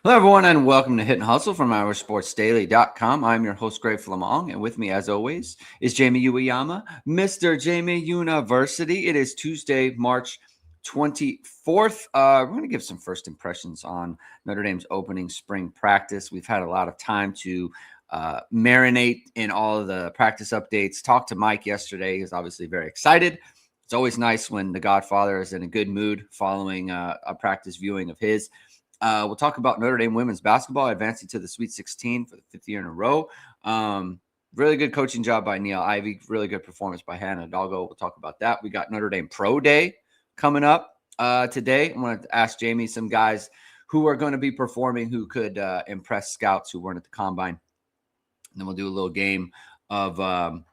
Hello, everyone, and welcome to Hit and Hustle from OurSportsDaily.com. I'm your host, Greg Flammang, and with me, as always, is Jamie Uyeyama, Mr. Jamie University. It is Tuesday, March 24th. We're going to give some first impressions on Notre Dame's opening spring practice. We've had a lot of time to marinate in all of the practice updates. Talked to Mike yesterday. He's obviously very excited. It's always nice when the Godfather is in a good mood following a practice viewing of his. We'll talk about Notre Dame women's basketball advancing to the Sweet 16 for the fifth year in a row. Really good coaching job by Neil Ivey. Really good performance by Hannah Hidalgo. We'll talk about that. We got Notre Dame Pro Day coming up today. I want to ask Jamie some guys who are going to be performing who could impress scouts who weren't at the combine. And then we'll do a little game of,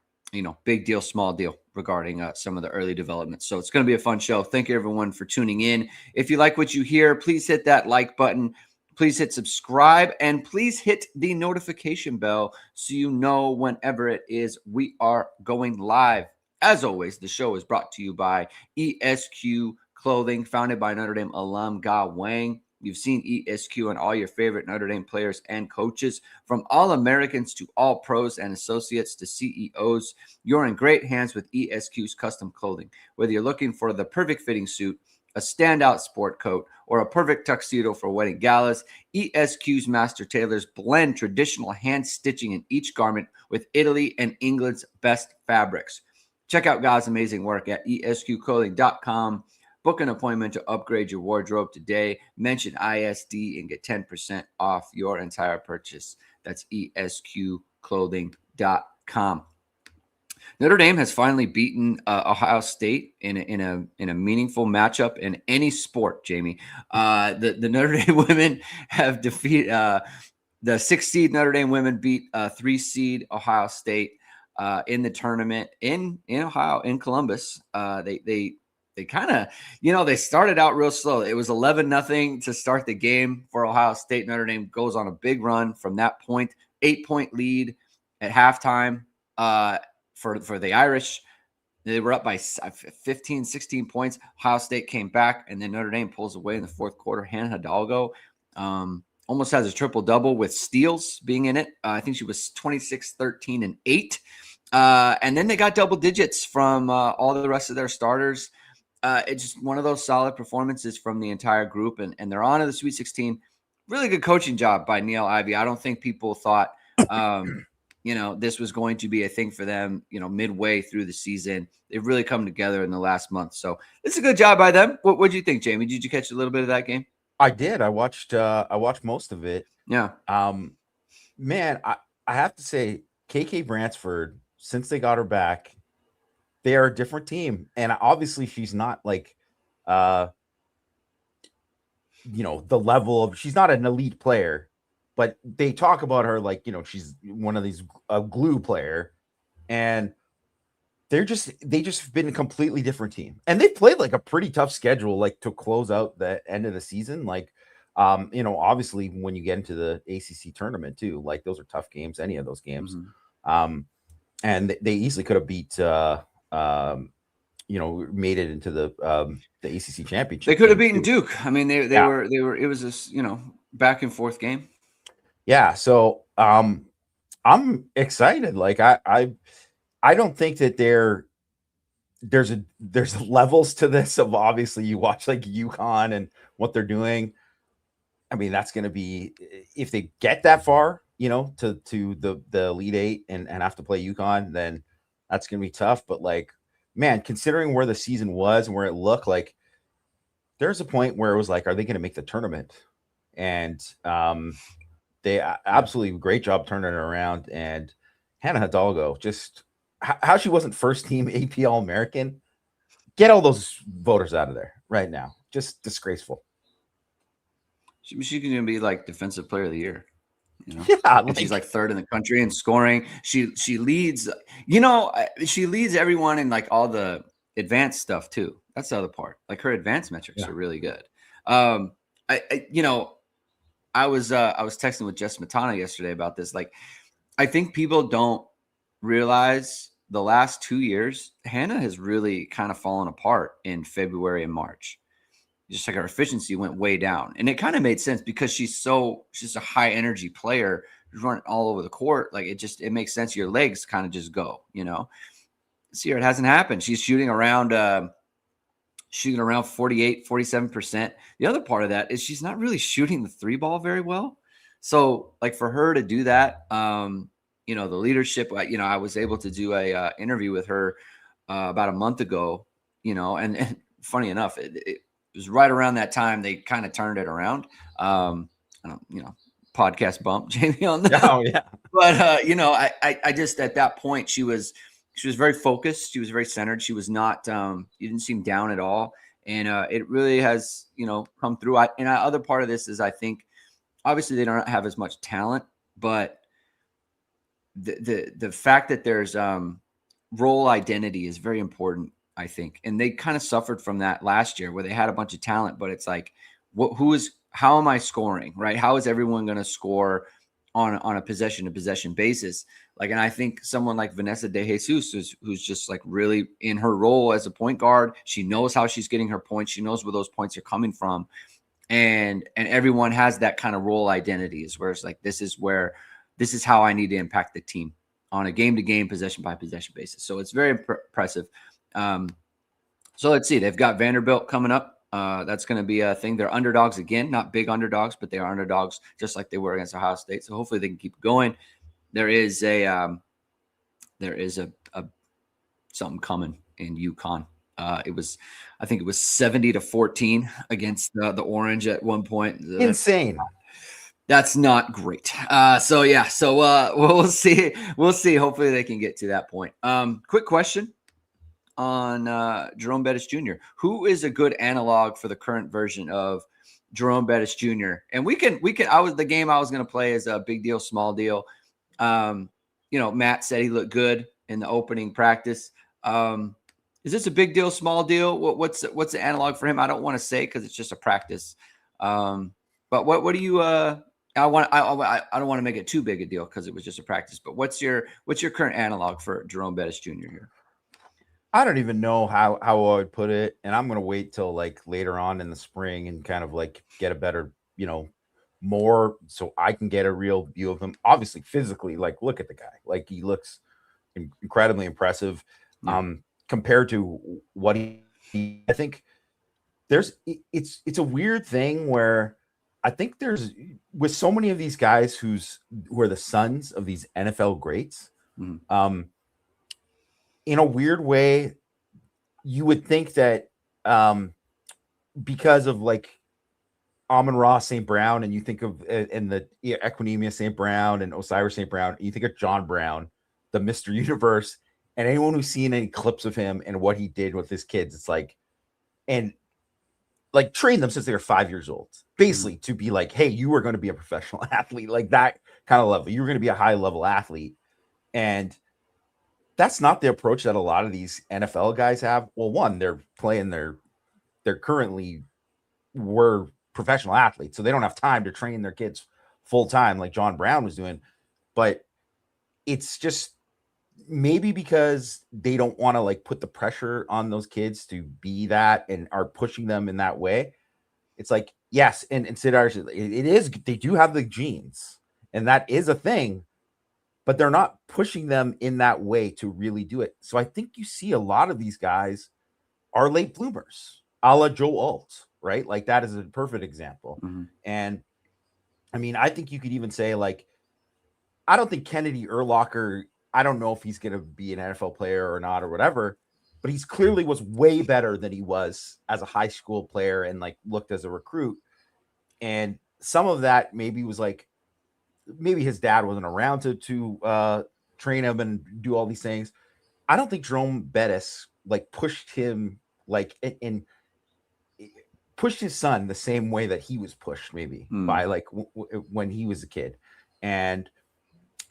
big deal, small deal regarding some of the early developments. So it's going to be a fun show. Thank you, everyone, for tuning in. If you like what you hear, please hit that like button. Please hit subscribe, and please hit the notification bell so you know whenever it is we are going live. As always, the show is brought to you by ESQ Clothing, founded by Notre Dame alum Ge Wang. You've seen ESQ on all your favorite Notre Dame players and coaches, from All-Americans to All-Pros and Associates to CEOs. You're in great hands with ESQ's custom clothing. Whether you're looking for the perfect fitting suit, a standout sport coat, or a perfect tuxedo for wedding galas, ESQ's master tailors blend traditional hand stitching in each garment with Italy and England's best fabrics. Check out Ge's amazing work at esqclothing.com. Book an appointment to upgrade your wardrobe today. Mention ISD and get 10% off your entire purchase. That's esqclothing.com. Notre Dame has finally beaten Ohio State in a meaningful matchup in any sport, Jamie. The Notre Dame women have defeated the 6th seed Notre Dame women beat 3 seed Ohio State in the tournament in Ohio, in Columbus. They kind of, they started out real slow. It was 11-0 to start the game for Ohio State. Notre Dame goes on a big run from that point, 8-point lead at halftime for the Irish. They were up by 15, 16 points. Ohio State came back, and then Notre Dame pulls away in the fourth quarter. Hannah Hidalgo almost has a triple-double with steals being in it. I think she was 26, 13, and 8. And then they got double digits from all the rest of their starters. It's just one of those solid performances from the entire group, and they're on to the Sweet 16. Really good coaching job by Neil Ivey. I don't think people thought, this was going to be a thing for them, midway through the season. They've really come together in the last month. So it's a good job by them. What do you think, Jamie? Did you catch a little bit of that game? I did. I watched most of it. Yeah. Man, I have to say, KK Bransford, since they got her back, they are a different team. And obviously she's not like, the level of, she's not an elite player, but they talk about her like, she's one of these glue player, and they just been a completely different team. And they played like a pretty tough schedule, like to close out the end of the season. Like, obviously when you get into the ACC tournament too, like those are tough games, any of those games. Mm-hmm. And they easily could have beat, made it into the ACC championship. They could have beaten Duke. I mean, they were. It was this back and forth game. Yeah. So I'm excited. Like I don't think that there's levels to this. Of obviously you watch like UConn and what they're doing. I mean, that's going to be, if they get that far, to the Elite Eight and have to play UConn, then that's going to be tough. But like, man, considering where the season was and where it looked like, there's a point where it was like, are they going to make the tournament? And they absolutely great job turning it around. And Hannah Hidalgo, just how she wasn't first team AP All-American. Get all those voters out of there right now. Just disgraceful. She can be like defensive player of the year. Yeah, she's like third in the country in scoring. She leads. She leads everyone in like all the advanced stuff too. That's the other part. Like her advanced metrics are really good. I was texting with Jess Matana yesterday about this. Like, I think people don't realize the last 2 years, Hannah has really kind of fallen apart in February and March. just like her efficiency went way down. And it kind of made sense because she's a high energy player who's running all over the court. Like it makes sense. Your legs kind of just go, This year it hasn't happened. She's shooting around 48, 47%. The other part of that is she's not really shooting the three ball very well. So like for her to do that, the leadership, I was able to do a interview with her about a month ago, and funny enough, it was right around that time they kind of turned it around. Podcast bump Jamie on that. Oh yeah. But I just at that point she was very focused. She was very centered. She was not. You didn't seem down at all, and it really has come through. Other part of this is I think obviously they don't have as much talent, but the fact that there's role identity is very important, I think, and they kind of suffered from that last year where they had a bunch of talent, but it's like, how am I scoring, right? How is everyone going to score on a possession to possession basis? Like, and I think someone like Vanessa De Jesus, who's just like really in her role as a point guard, she knows how she's getting her points. She knows where those points are coming from. And everyone has that kind of role identities where it's like, this is how I need to impact the team on a game to game, possession by possession basis. So it's very impressive. So let's see, they've got Vanderbilt coming up. That's going to be a thing. They're underdogs again, not big underdogs, but they are underdogs just like they were against Ohio State. So hopefully they can keep going. There is a something coming in UConn. I think it was 70-14 against the Orange at one point. Insane. That's not great. So we'll see. We'll see. Hopefully they can get to that point. Quick question on Jerome Bettis Jr. Who is a good analog for the current version of Jerome Bettis Jr.? And the game I was going to play is a big deal, small deal. Matt said he looked good in the opening practice. Is this a big deal, small deal? What's the analog for him? I don't want to say because it's just a practice. But what do you? I don't want to make it too big a deal because it was just a practice. But what's your current analog for Jerome Bettis Jr. here? I don't even know how I would put it, and I'm gonna wait till like later on in the spring and kind of like get a better, more so I can get a real view of him. Obviously, physically, like look at the guy, like he looks incredibly impressive. Yeah. Compared to what I think it's a weird thing where I think there's with so many of these guys who are the sons of these NFL greats. Mm-hmm. In a weird way, you would think that because of like Amon-Ra St. Brown, and you think of and the Equinemius St. Brown and Osiris St. Brown, you think of John Brown, the Mr. Universe, and anyone who's seen any clips of him and what he did with his kids, it's like, and like train them since they were 5 years old, basically to be like, hey, you are going to be a professional athlete, like that kind of level. You're going to be a high level athlete. And that's not the approach that a lot of these NFL guys have. Well, one, they're currently were professional athletes, so they don't have time to train their kids full time like John Brown was doing. But it's just maybe because they don't want to like put the pressure on those kids to be that and are pushing them in that way. It's like, yes, and it is, they do have the genes, and that is a thing, but they're not pushing them in that way to really do it. So I think you see a lot of these guys are late bloomers, a la Joe Alt, right? Like that is a perfect example. Mm-hmm. And I mean, I think you could even say like, I don't think Kennedy Urlacher, I don't know if he's going to be an NFL player or not or whatever, but he's clearly was way better than he was as a high school player and like looked as a recruit. And some of that maybe was like, maybe his dad wasn't around to train him and do all these things. I don't think Jerome Bettis like pushed him like and pushed his son the same way that he was pushed maybe by like when he was a kid. And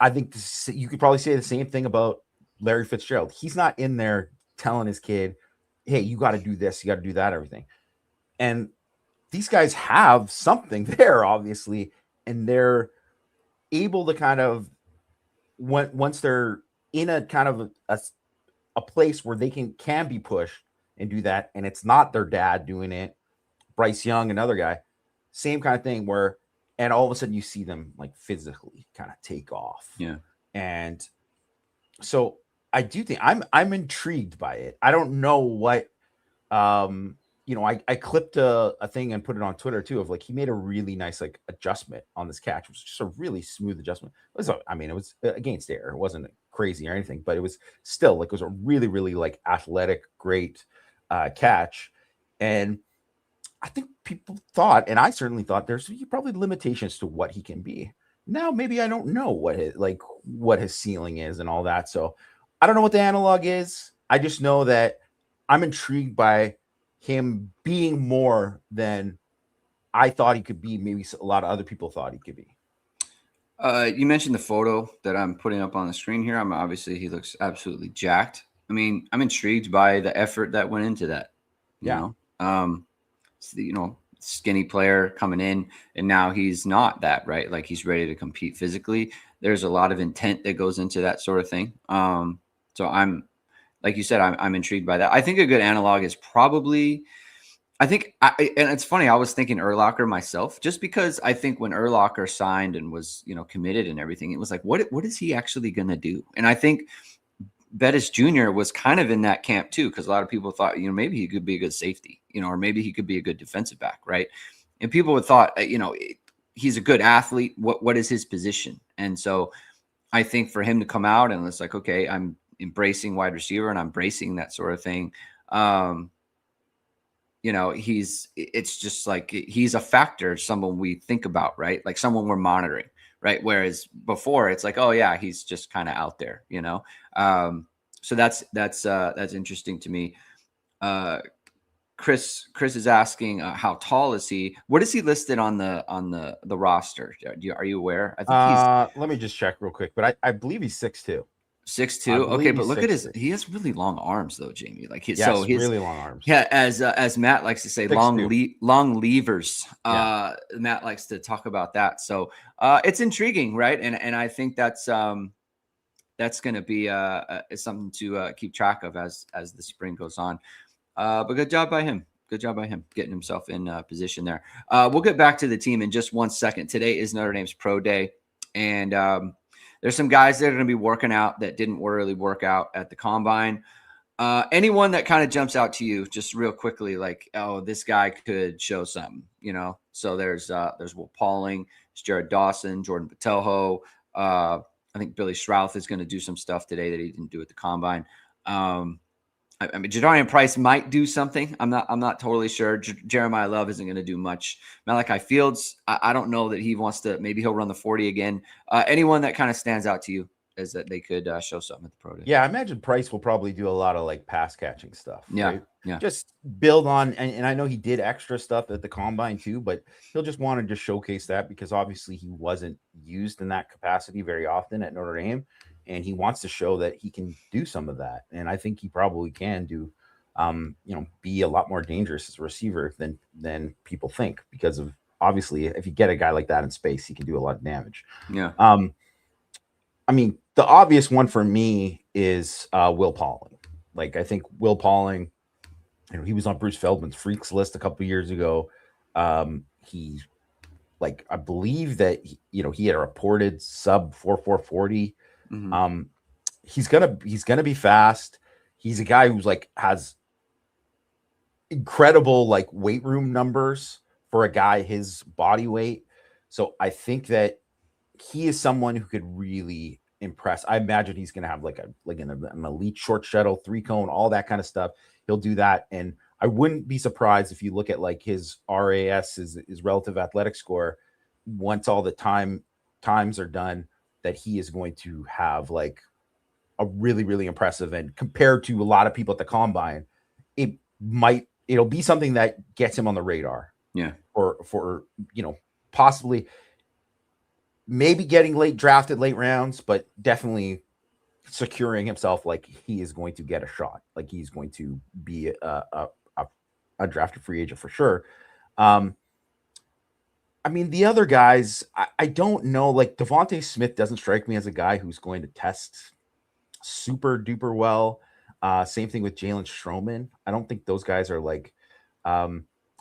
I think you could probably say the same thing about Larry Fitzgerald. He's not in there telling his kid, hey, you got to do this, you got to do that, everything. And these guys have something there, obviously, and they're able to kind of, once they're in a kind of a place where they can be pushed and do that, and it's not their dad doing it. Bryce Young, another guy, same kind of thing where, and all of a sudden you see them like physically kind of take off. Yeah. And so I do think I'm intrigued by it. I don't know what I clipped a thing and put it on Twitter too of like he made a really nice like adjustment on this catch. It was just a really smooth adjustment. It was against air. It wasn't crazy or anything, but it was still like it was a really, really like athletic, great catch. And I think people thought, and I certainly thought, there's probably limitations to what he can be. Now maybe I don't know what his ceiling is and all that. So I don't know what the analog is. I just know that I'm intrigued by him being more than I thought he could be. Maybe a lot of other people thought he could be. You mentioned the photo that I'm putting up on the screen here. Obviously he looks absolutely jacked. I mean, I'm intrigued by the effort that went into that. You know, skinny player coming in, and now he's not that, right? Like he's ready to compete physically. There's a lot of intent that goes into that sort of thing. So I'm, like you said, I'm intrigued by that. I think a good analog is probably, and it's funny, I was thinking Urlacher myself, just because I think when Urlacher signed and was, committed and everything, it was like, what is he actually going to do? And I think Bettis Jr. was kind of in that camp too, because a lot of people thought, maybe he could be a good safety, or maybe he could be a good defensive back, right? And people would thought, he's a good athlete. What is his position? And so I think for him to come out and it's like, okay, I'm embracing wide receiver and I'm embracing that sort of thing. It's just like he's a factor, someone we think about, right? Like someone we're monitoring, right? Whereas before it's like, oh yeah, he's just kind of out there, so that's interesting to me. Chris is asking, how tall is he? What is he listed on the roster? Are you aware? I think let me just check real quick, but I believe he's 6'2". 6'2". Okay, but look at he has really long arms though, Jamie. Like his really long arms. Yeah, as Matt likes to say, long levers. Yeah. Matt likes to talk about that. So it's intriguing, right? And I think that's going to be something to keep track of as the spring goes on. But good job by him. Good job by him getting himself in position there. We'll get back to the team in just 1 second. Today is Notre Dame's pro day, and there's some guys that are going to be working out that didn't really work out at the combine. Anyone that kind of jumps out to you just real quickly, like, oh, this guy could show something, So there's Will Pauling, there's Jared Dawson, Jordan Botelho. I think Billy Strouth is going to do some stuff today that he didn't do at the combine. I mean, Jadarian Price might do something. I'm not totally sure. Jeremiah Love isn't going to do much. Malachi Fields, I don't know that he wants to. Maybe he'll run the 40 again. Anyone that kind of stands out to you is that they could show something at the pro day? Yeah, I imagine Price will probably do a lot of like pass catching stuff. Yeah, right? yeah. Just build on, and I know he did extra stuff at the combine too, but he'll just want to just showcase that because obviously he wasn't used in that capacity very often at Notre Dame. And he wants to show that he can do some of that. And I think he probably can do, be a lot more dangerous as a receiver than people think, because of obviously if you get a guy like that in space, he can do a lot of damage. Yeah. I mean, the obvious one for me is Will Pauling. Like, I think Will Pauling, he was on Bruce Feldman's Freaks list a couple years ago. He, like, I believe that, he had a reported sub 4.40. Mm-hmm. He's gonna be fast. He's a guy who's like has incredible like weight room numbers for a guy his body weight. So I think that he is someone who could really impress. I imagine he's gonna have like an elite short shuttle, 3-cone, all that kind of stuff. He'll do that, and I wouldn't be surprised if you look at like his RAS, his relative athletic score, once all the times are done, that he is going to have like a really, really impressive, and compared to a lot of people at the combine, it'll be something that gets him on the radar. Yeah. For possibly maybe getting late rounds, but definitely securing himself like he is going to get a shot, like he's going to be a drafted free agent for sure. I mean, the other guys, I don't know. Like Devontae Smith doesn't strike me as a guy who's going to test super duper well. Same thing with Jalen Stroman. I don't think those guys are like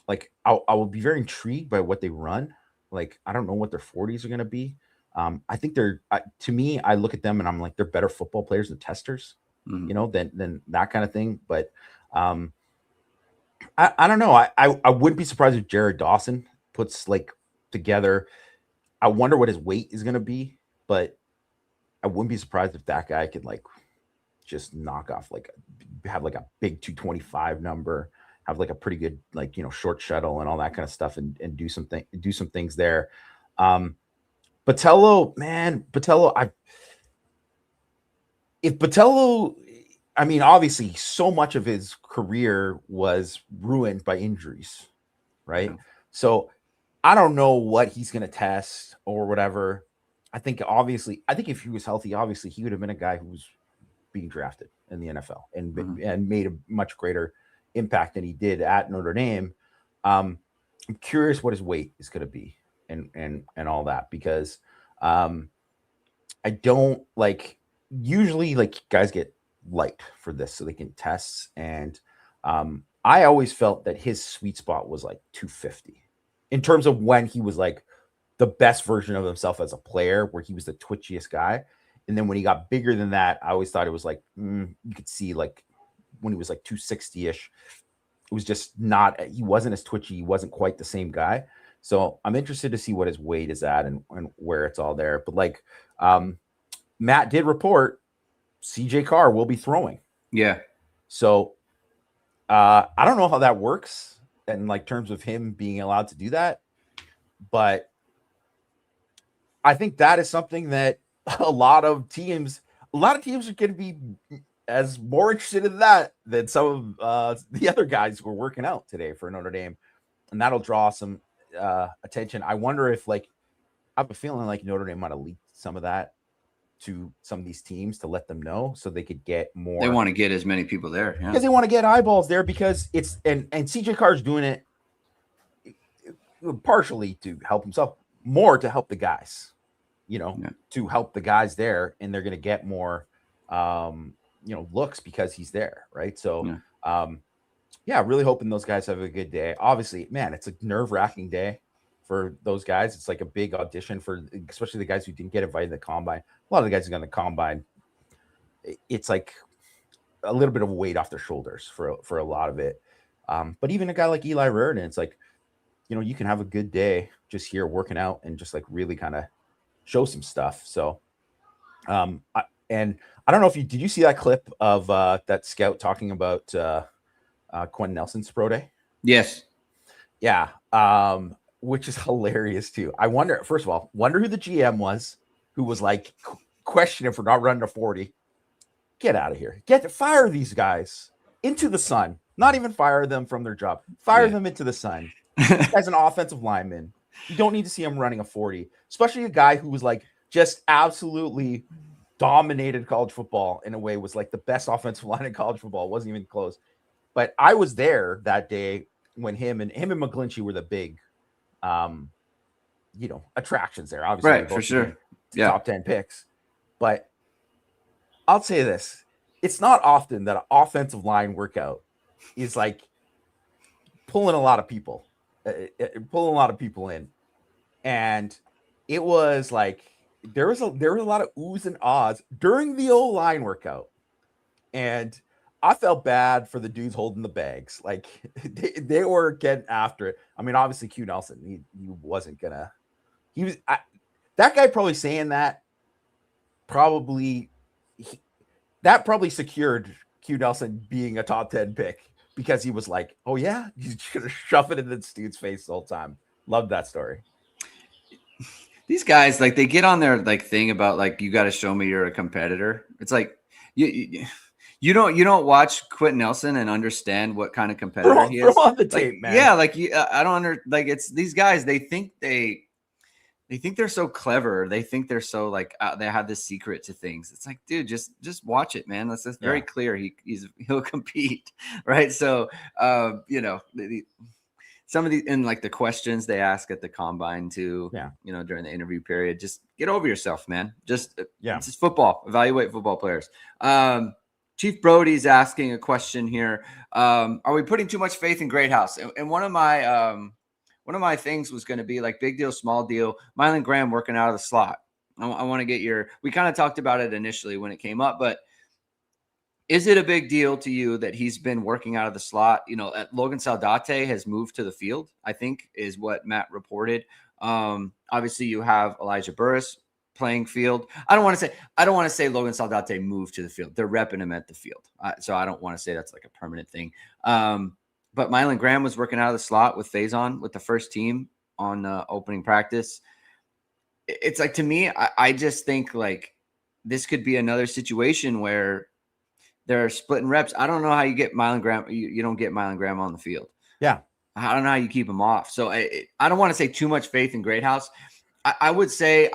like I will be very intrigued by what they run. Like I don't know what their 40s are going to be. I think they're to me, I look at them and I'm like they're better football players than testers, Mhm. than that kind of thing. But I don't know. I wouldn't be surprised if Jared Dawson puts like together. I wonder what his weight is going to be, but I wouldn't be surprised if that guy could like just knock off like have like a big 225 number, have like a pretty good like short shuttle and all that kind of stuff, and do some things there. Botello, man, if Botello, I mean, obviously, so much of his career was ruined by injuries, right? Yeah. So I don't know what he's going to test or whatever. I think if he was healthy, obviously, he would have been a guy who was being drafted in the NFL and made a much greater impact than he did at Notre Dame. I'm curious what his weight is going to be and all that, because I don't like usually like guys get light for this so they can test, and I always felt that his sweet spot was like 250 in terms of when he was like the best version of himself as a player, where he was the twitchiest guy. And then when he got bigger than that, I always thought it was like you could see like when he was like 260-ish, it was just not, he wasn't as twitchy, he wasn't quite the same guy. So I'm interested to see what his weight is at and where it's all there. But like Matt did report CJ Carr will be throwing. Yeah. So I don't know how that works in like terms of him being allowed to do that, but I think that is something that a lot of teams are going to be as more interested in that than some of the other guys who are working out today for Notre Dame, and that'll draw some attention. I wonder if like I have a feeling like Notre Dame might have leaked some of that to some of these teams to let them know so they could get more. They want to get as many people there because they want to get eyeballs there, because it's and CJ Carr's doing it partially to help himself, more to help the guys, to help the guys there, and they're going to get more looks because he's there, right? So really hoping those guys have a good day. Obviously, man, it's a nerve-wracking day for those guys. It's like a big audition for especially the guys who didn't get invited to the combine. A lot of the guys who got in the combine, it's like a little bit of weight off their shoulders for a lot of it. But even a guy like Eli Reardon, it's like, you can have a good day just here working out and just like really kind of show some stuff. So, and I don't know if did you see that clip of that scout talking about Quentin Nelson's pro day? Yes. Yeah. Which is hilarious too. I wonder, first of all, who the GM was who was like questioning for not running a 40. Get out of here. Fire these guys into the sun. Not even fire them from their job. Fire them into the sun. As an offensive lineman, you don't need to see him running a 40, especially a guy who was like just absolutely dominated college football in a way, was like the best offensive line in college football. It wasn't even close. But I was there that day when him and McGlinchey were the big, attractions there. Obviously, right, for sure. Top 10 picks. But I'll say this: it's not often that an offensive line workout is like pulling a lot of people in, and it was like there was a lot of oohs and ahs during the O-line workout, and I felt bad for the dudes holding the bags. Like they were getting after it. I mean, obviously Q Nelson, he wasn't gonna. That guy probably saying that probably secured Q Nelson being a top 10 pick, because he was like, oh yeah, he's gonna shove it in this dude's face the whole time. Love that story. These guys, like, they get on their like thing about like, you got to show me you're a competitor. It's like you don't watch Quentin Nelson and understand what kind of competitor he is. Throw on the like, tape, man. Yeah, like I don't it's these guys. They think they're so clever. They think they're so like they have this secret to things. It's like, dude, just watch it, man. That's just very clear. He'll compete, right? So some of the and like the questions they ask at the combine too, during the interview period, just get over yourself, man. It's just football. Evaluate football players. Chief Brody's asking a question here. Are we putting too much faith in Greathouse? And one of my things was going to be like big deal, small deal. Mylan Graham working out of the slot. I want to get your. We kind of talked about it initially when it came up, but is it a big deal to you that he's been working out of the slot? Logan Saldate has moved to the field, I think, is what Matt reported. Obviously, you have Elijah Burris playing field. I don't want to say Logan Saldate moved to the field. They're repping him at the field, so I don't want to say that's like a permanent thing. But Mylan Graham was working out of the slot with Faison with the first team on opening practice. It's like, to me, I just think like this could be another situation where they're splitting reps. I don't know how you get Mylan Graham. You don't get Mylan Graham on the field. Yeah. I don't know how you keep him off. So I don't want to say too much faith in Greathouse. I would say,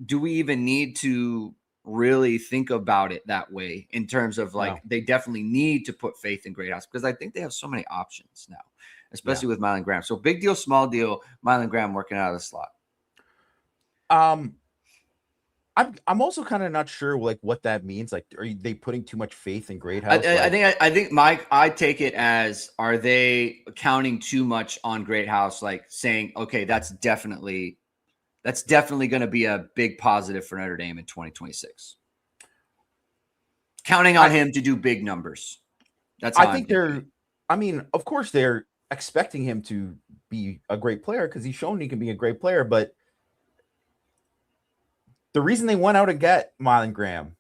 do we even need to really think about it that way in terms of like, they definitely need to put faith in Greathouse, because I think they have so many options now, especially with Mylan Graham. So big deal, small deal, Mylan Graham working out of the slot. I'm also kind of not sure like what that means. Like, are they putting too much faith in Greathouse? I think Mike, I take it as, are they counting too much on Greathouse? Like saying, okay, that's definitely going to be a big positive for Notre Dame in 2026. Counting on him to do big numbers. That's how I think of course they're expecting him to be a great player because he's shown he can be a great player, but the reason they went out and get Mylan Graham,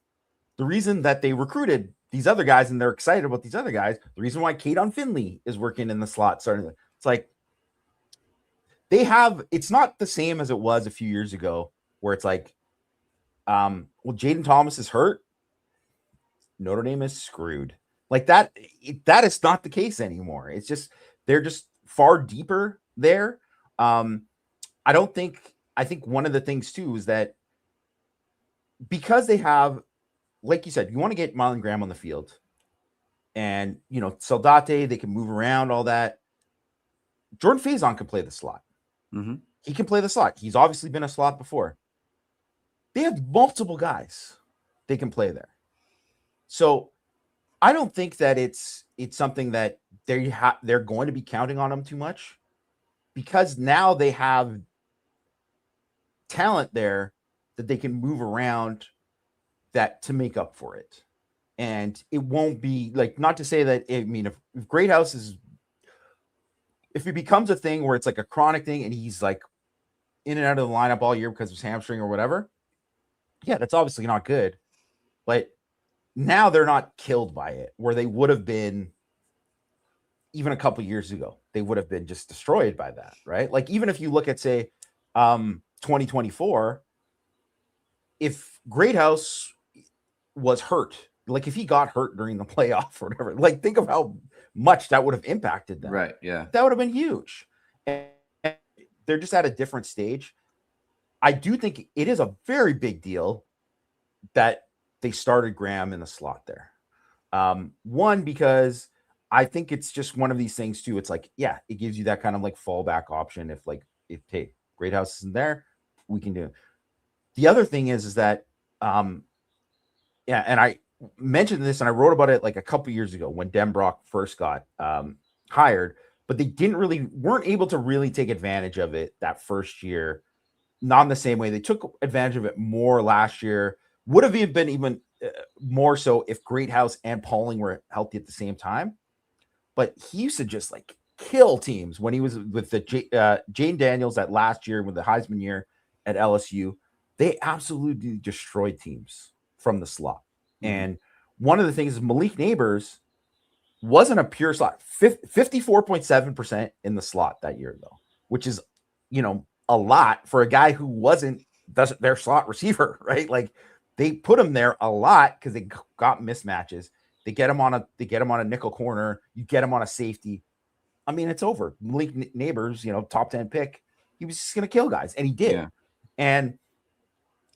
the reason that they recruited these other guys and they're excited about these other guys, the reason why Caden Finley is working in the slot starting, it's like it's not the same as it was a few years ago where it's like, Jaden Thomas is hurt, Notre Dame is screwed. Like that is not the case anymore. It's just, they're just far deeper there. I think one of the things too is that because they have, like you said, you want to get Mylan Graham on the field and, Saldate, they can move around, all that. Jordan Faison can play the slot. Mm-hmm. He can play the slot. He's obviously been a slot before. They have multiple guys they can play there. So I don't think that it's something that they're going to be counting on him too much, because now they have talent there that they can move around that to make up for it. And it won't be like, not to say that, if Greathouse if it becomes a thing where it's like a chronic thing and he's like in and out of the lineup all year because of his hamstring or whatever, yeah, that's obviously not good. But now they're not killed by it, where they would have been even a couple years ago. They would have been just destroyed by that, right? Like, even if you look at, say, 2024, if Greathouse was hurt, like if he got hurt during the playoff or whatever, like think of how much that would have impacted them. Right. Yeah. That would have been huge. And they're just at a different stage. I do think it is a very big deal that they started Graham in the slot there. One, because I think it's just one of these things too. It's like, yeah, it gives you that kind of like fallback option. If hey, Greathouse isn't there, we can do it. The other thing is that, and I mentioned this and I wrote about it like a couple years ago when Denbrock first got hired, but they weren't able to really take advantage of it that first year. Not in the same way. They took advantage of it more last year. Would have been even more so if Greathouse and Pauling were healthy at the same time. But he used to just like kill teams when he was with the Jane Daniels that last year with the Heisman year at LSU. They absolutely destroyed teams from the slot. Mm-hmm. And one of the things is Malik Neighbors wasn't a pure slot. 54.7% in the slot that year, though, which is, a lot for a guy who wasn't their slot receiver, right? Like, they put him there a lot because they got mismatches. They get him on a nickel corner. You get him on a safety. I mean, it's over. Malik Neighbors, top 10 pick. He was just going to kill guys, and he did. Yeah. And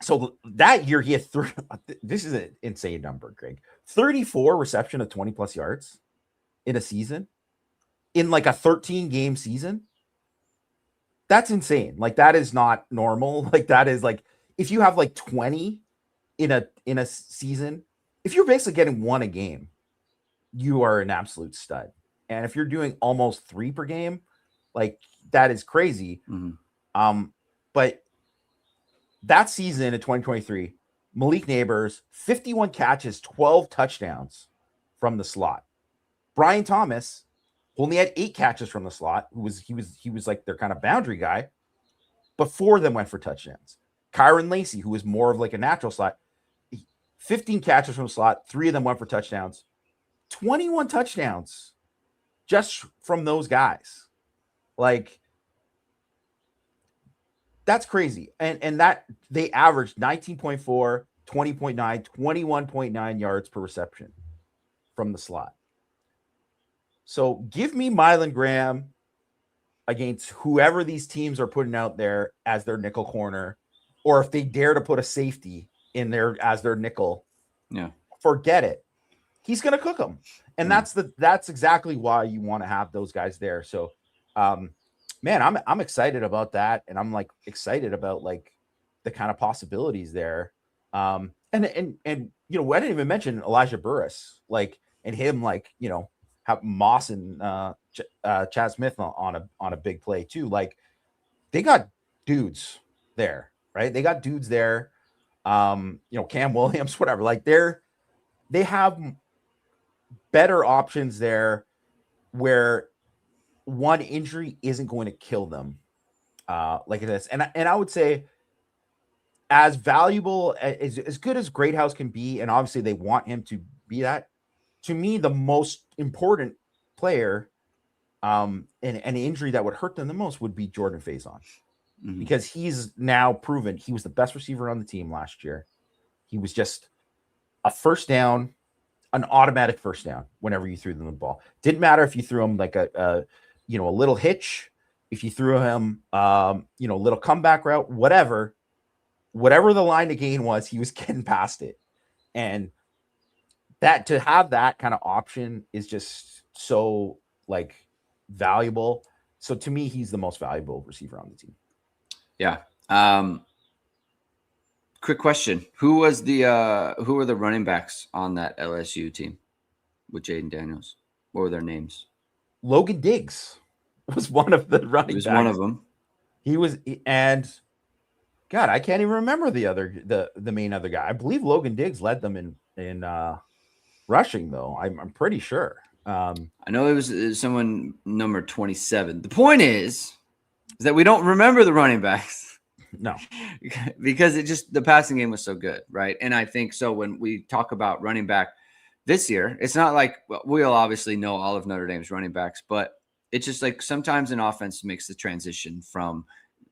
so that year he had this is an insane number, Greg. 34 reception of 20 plus yards in a season, in like a 13-game season. That's insane. Like, that is not normal. Like, that is like, if you have like 20 in a season, if you're basically getting one a game, you are an absolute stud. And if you're doing almost 3 per game, like that is crazy. But that season in 2023, Malik Neighbors, 51 catches, 12 touchdowns from the slot. Brian Thomas only had 8 catches from the slot. He was like their kind of boundary guy, but 4 of them went for touchdowns. Kyron Lacey, who was more of like a natural slot, 15 catches from the slot, 3 of them went for touchdowns. 21 touchdowns just from those guys. Like, that's crazy. And that they averaged 19.4, 20.9, 21.9 yards per reception from the slot. So give me Mylan Graham against whoever these teams are putting out there as their nickel corner, or if they dare to put a safety in there as their nickel, forget it. He's going to cook them. And that's exactly why you want to have those guys there. So, man, I'm excited about that. And I'm like excited about like the kind of possibilities there. And you know, I didn't even mention Elijah Burris, like, and him, like, you know, have Moss and Chad Smith on a big play too. Like, they got dudes there, right? They got dudes there. You know, Cam Williams, whatever. Like, they have better options there where one injury isn't going to kill them like this. And I would say, as valuable, as good as Greathouse can be, and obviously they want him to be that, to me, the most important player and an injury that would hurt them the most would be Jordan Faison. Because he's now proven he was the best receiver on the team last year. He was just a first down, an automatic first down whenever you threw them the ball. Didn't matter if you threw him like a little hitch, if you threw him a little comeback route, whatever the line to gain was, he was getting past it. And that, to have that kind of option is just so like valuable. So to me, he's the most valuable receiver on the team. Yeah. Quick question. Who were the running backs on that LSU team with Jaden Daniels? What were their names? Logan Diggs was one of the running backs. He was one of them. He was, and God, I can't even remember the main other guy. I believe Logan Diggs led them in rushing, though. I'm pretty sure. I know it was someone number 27. The point is that we don't remember the running backs. No, because the passing game was so good, right? And I think so when we talk about running back this year, it's not like we'll obviously know all of Notre Dame's running backs, but it's just like sometimes an offense makes the transition from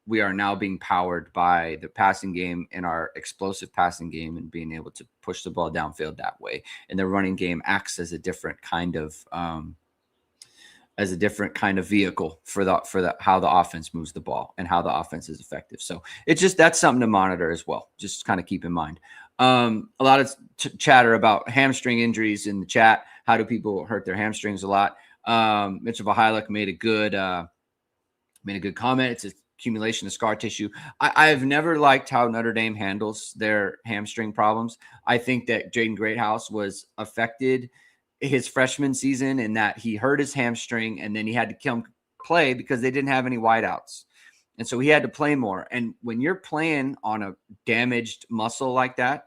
we are now being powered by the passing game and our explosive passing game and being able to push the ball downfield that way. And the running game acts as a different kind of vehicle for how the offense moves the ball and how the offense is effective. So it's just, that's something to monitor as well. Just kind of keep in mind. A lot of chatter about hamstring injuries in the chat. How do people hurt their hamstrings a lot? Mitchell Vahiluk made a good comment. It's accumulation of scar tissue. I've never liked how Notre Dame handles their hamstring problems. I think that Jaden Greathouse was affected his freshman season in that he hurt his hamstring and then he had to kill him play because they didn't have any wideouts. And so he had to play more. And when you're playing on a damaged muscle like that,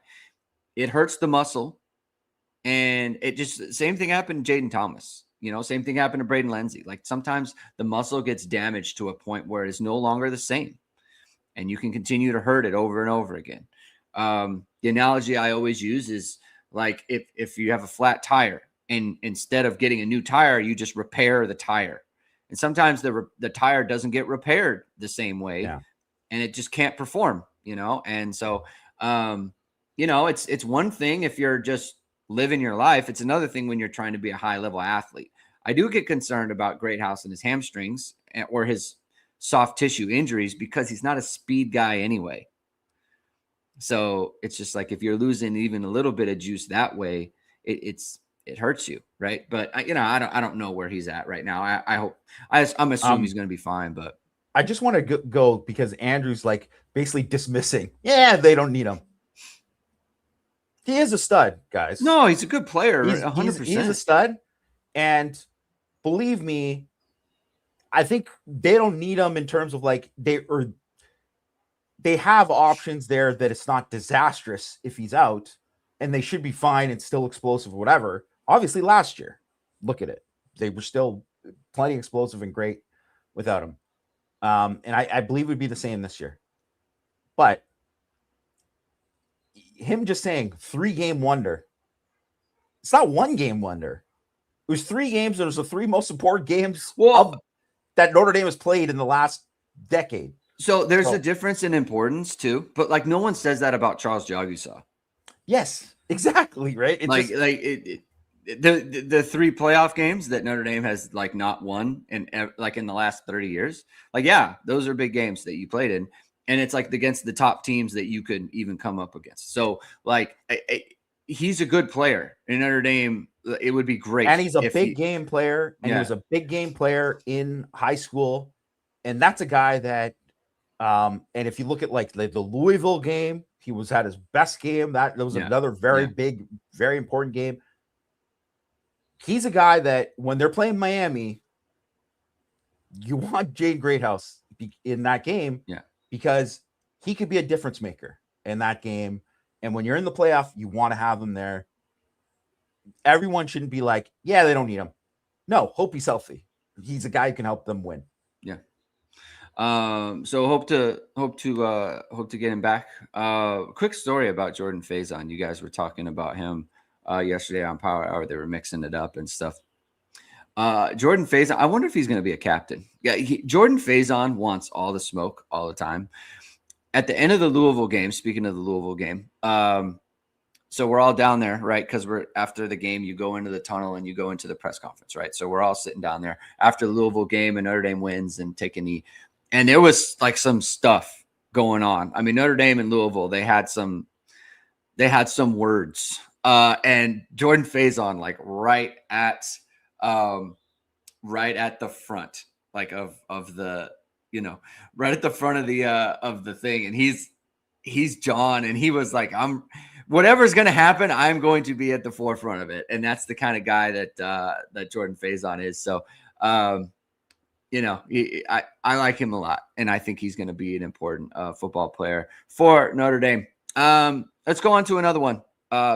it hurts the muscle. And it just, same thing happened to Jaden Thomas. You know, same thing happened to Braden Lenzy. Like, sometimes the muscle gets damaged to a point where it is no longer the same. And you can continue to hurt it over and over again. The analogy I always use is like if you have a flat tire and instead of getting a new tire, you just repair the tire. And sometimes the tire doesn't get repaired the same way, and it just can't perform, you know? And so, you know, it's one thing if you're just living your life. It's another thing when you're trying to be a high level athlete. I do get concerned about Greathouse and his hamstrings or his soft tissue injuries because he's not a speed guy anyway. So it's just like, if you're losing even a little bit of juice that way, it hurts you, right? But I don't know where he's at right now. I'm assuming he's going to be fine, but I just want to go because Andrew's like basically dismissing. Yeah, they don't need him. He is a stud, guys. No, he's a good player, He's 100%. a stud, and believe me, I think they don't need him in terms of like they have options there that it's not disastrous if he's out, and they should be fine and still explosive, whatever. Obviously, last year, look at it. They were still plenty explosive and great without him. And I believe it would be the same this year. But him just saying 3-game wonder, it's not 1-game wonder. It was 3 games. It was the 3 most important games that Notre Dame has played in the last decade. So there's a difference in importance too, but like no one says that about Charles Jagusa. Yes, exactly. Right. The 3 playoff games that Notre Dame has like not won in like in the last 30 years. Like, yeah, those are big games that you played in. And it's like against the top teams that you could even come up against. So like he's a good player in Notre Dame. It would be great. And he's a big game player. And he was a big game player in high school. And that's a guy that, and if you look at like the Louisville game, he was at his best game. That was another very big, very important game. He's a guy that when they're playing Miami, you want Jade Greathouse in that game because he could be a difference maker in that game. And when you're in the playoff, you want to have him there. Everyone shouldn't be like, yeah, they don't need him. No, hope he's healthy. He's a guy who can help them win. Yeah. So hope to get him back. Quick story about Jordan Faison. You guys were talking about him yesterday on Power Hour. They were mixing it up and stuff. Jordan Faison, I wonder if he's going to be a captain. Yeah, Jordan Faison wants all the smoke all the time. At the end of the Louisville game, speaking of the Louisville game, so we're all down there, right? Because we're after the game, you go into the tunnel and you go into the press conference, right? So we're all sitting down there after the Louisville game and Notre Dame wins and take a knee. And there was like some stuff going on. I mean, Notre Dame and Louisville, they had some words. And Jordan Faison, like right at the front, like of the, right at the front of the thing. And he's John, and he was like, whatever's going to happen, I'm going to be at the forefront of it. And that's the kind of guy that Jordan Faison is. So, I like him a lot, and I think he's going to be an important football player for Notre Dame. Let's go on to another one.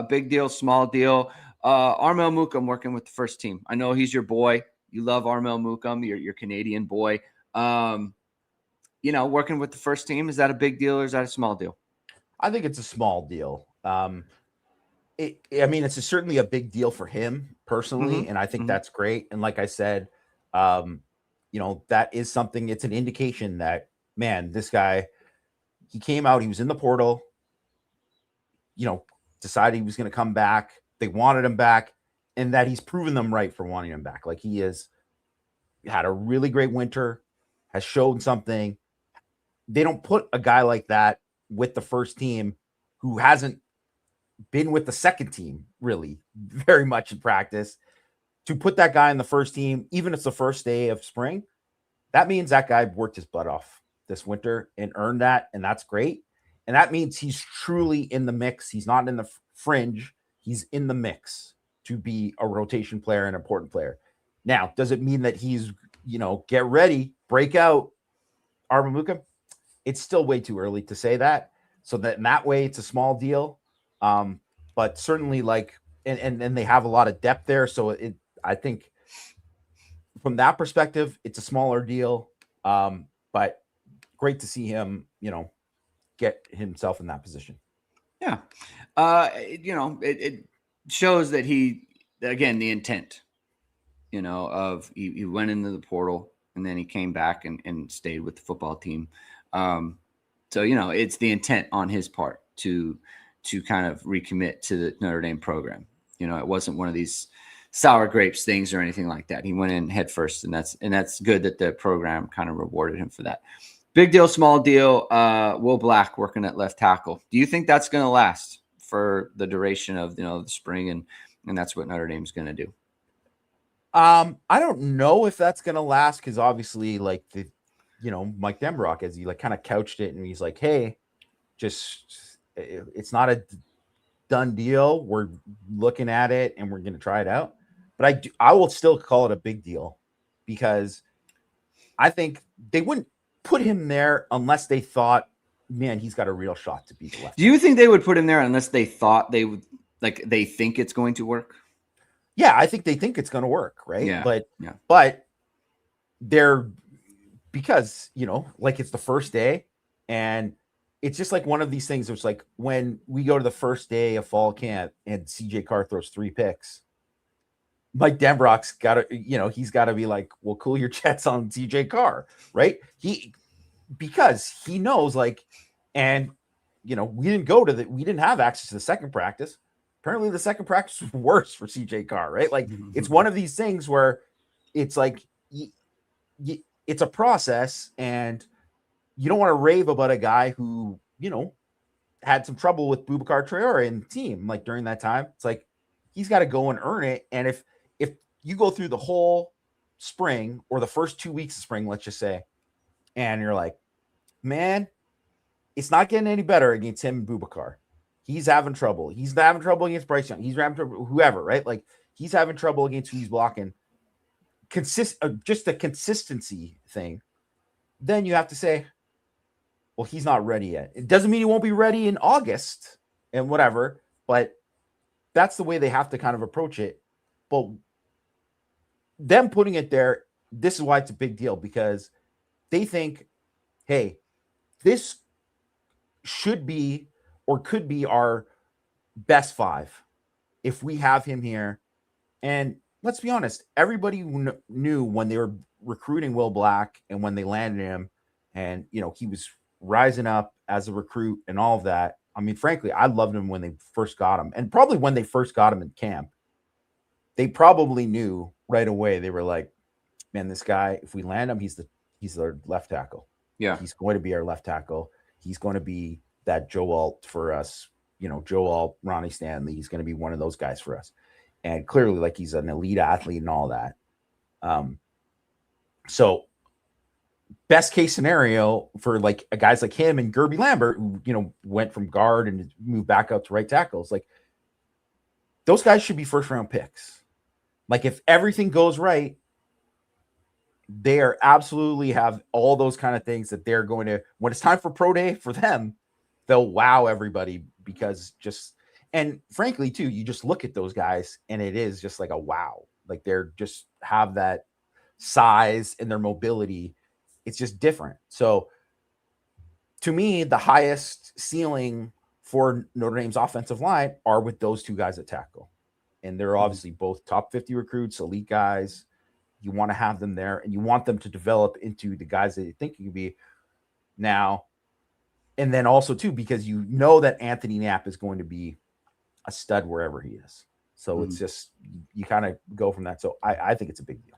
Big deal, small deal. Armel Mukam working with the first team. I know he's your boy. You love Armel Mukam, your Canadian boy. Working with the first team, is that a big deal or is that a small deal? I think it's a small deal. It's certainly a big deal for him personally, and I think that's great. And like I said, that is something. It's an indication that, man, this guy, he came out, he was in the portal, decided he was going to come back. They wanted him back, and that he's proven them right for wanting him back. Like he had a really great winter, has shown something. They don't put a guy like that with the first team who hasn't been with the second team really very much in practice. To put that guy in the first team, even if it's the first day of spring, that means that guy worked his butt off this winter and earned that, and that's great. And that means he's truly in the mix. He's not in the fringe. He's in the mix to be a rotation player, an important player. Now, does it mean that he's, get ready, break out, Armel Mukam? It's still way too early to say that. So that in that way, it's a small deal. But certainly and they have a lot of depth there. So I think from that perspective, it's a smaller deal. But great to see him, get himself in that position. Yeah. It shows that the intent, of he went into the portal and then he came back and stayed with the football team. So, it's the intent on his part to kind of recommit to the Notre Dame program. It wasn't one of these sour grapes things or anything like that. He went in head first, and that's good that the program kind of rewarded him for that. Big deal, small deal. Will Black working at left tackle. Do you think that's going to last for the duration of the spring, and that's what Notre Dame's going to do? I don't know if that's going to last because obviously, Mike Denbrock, as he kind of couched it, and he's like, "Hey, it's not done deal. We're looking at it and we're going to try it out. But I will still call it a big deal because I think they wouldn't put him there unless they thought, man, he's got a real shot to be the left. Do you think they would put him there unless they thought they would, like they think it's going to work? Yeah, I think they think it's going to work, right? Yeah. But they're, because, like it's the first day and it's just like one of these things. It's like when we go to the first day of fall camp and CJ Carr throws 3 picks, Mike Denbrock's got to, he's got to be like, well, cool your jets on CJ Carr, right? Because he knows, like, and we didn't have access to the second practice. Apparently the second practice was worse for CJ Carr, right? Like it's one of these things where it's like it's a process, and you don't want to rave about a guy who had some trouble with Boubacar Traore and the team like during that time. It's like he's got to go and earn it. And if you go through the whole spring or the first 2 weeks of spring, let's just say, and you're like, man, it's not getting any better against him and Boubacar. He's having trouble. He's having trouble against Bryce Young. He's having trouble, whoever, right? Like he's having trouble against who he's blocking. Just a consistency thing. Then you have to say, well, he's not ready yet. It doesn't mean he won't be ready in August and whatever, but that's the way they have to kind of approach it. But them putting it there, this is why it's a big deal, because they think, hey, this should be or could be our best 5 if we have him here. And let's be honest, everybody knew when they were recruiting Will Black and when they landed him and, he was rising up as a recruit and all of that. I mean, frankly, I loved him when they first got him, and probably when they first got him in camp, they probably knew right away. They were like, man, this guy, if we land him, he's our left tackle. Yeah. He's going to be our left tackle. He's going to be that Joe Alt for us, Joe Alt, Ronnie Stanley. He's going to be one of those guys for us. And clearly, like, he's an elite athlete and all that. So best case scenario for like guys like him and Gerby Lambert, who, went from guard and moved back up to right tackles, like those guys should be first round picks. Like if everything goes right, they are absolutely have all those kind of things that they're going to, when it's time for pro day for them, they'll wow everybody because and frankly too, you just look at those guys and it is just like a wow. Like they're just have that size and their mobility. It's just different. So to me, the highest ceiling for Notre Dame's offensive line are with those 2 guys at tackle. And they're obviously both top 50 recruits, elite guys. You want to have them there and you want them to develop into the guys that you think you can be now. And then also too, because that Anthony Knapp is going to be a stud wherever he is. So it's just, you kind of go from that. So I think it's a big deal.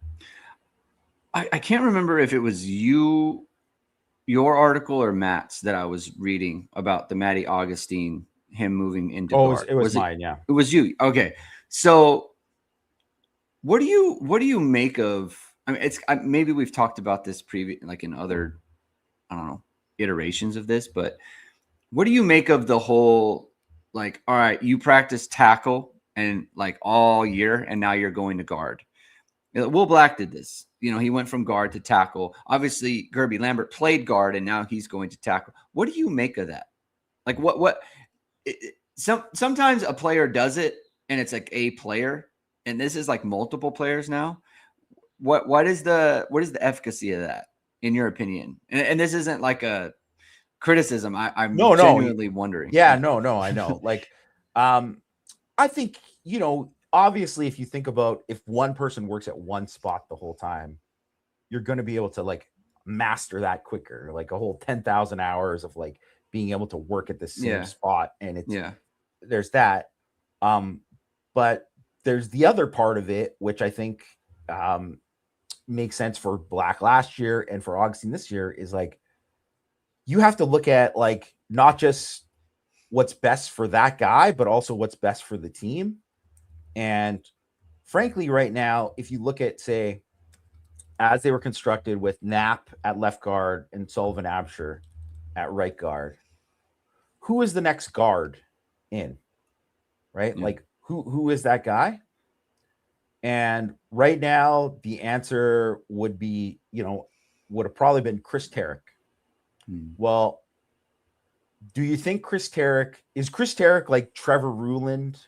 I can't remember if it was your article or Matt's that I was reading about the Matty Augustine, him moving into guard. It was mine. Yeah. It was you. Okay. So what do you make of, I mean, maybe we've talked about this like in other, I don't know, iterations of this, but what do you make of the whole, like, all right, you practice tackle and like all year and now you're going to guard? Will Black did this. He went from guard to tackle. Obviously, Gerby Lambert played guard, and now he's going to tackle. What do you make of that? Like, sometimes a player does it, and it's like a player, and this is like multiple players now. What is the efficacy of that, in your opinion? And this isn't like a criticism. I'm genuinely wondering. Yeah, no, I know. Like, I think, obviously, if you think about if one person works at one spot the whole time, you're going to be able to like master that quicker, like a whole 10,000 hours of like being able to work at the same spot. And there's that. But there's the other part of it, which I think makes sense for Black last year and for Augustine this year, is like, you have to look at like not just what's best for that guy, but also what's best for the team. And frankly, right now, if you look at, say, as they were constructed with Knapp at left guard and Sullivan Absher at right guard, who is the next guard in? right? Yeah. Like who is that guy? And right now, the answer would be, would have probably been Chris Terek. Well, do you think Chris Terek like Trevor Ruland,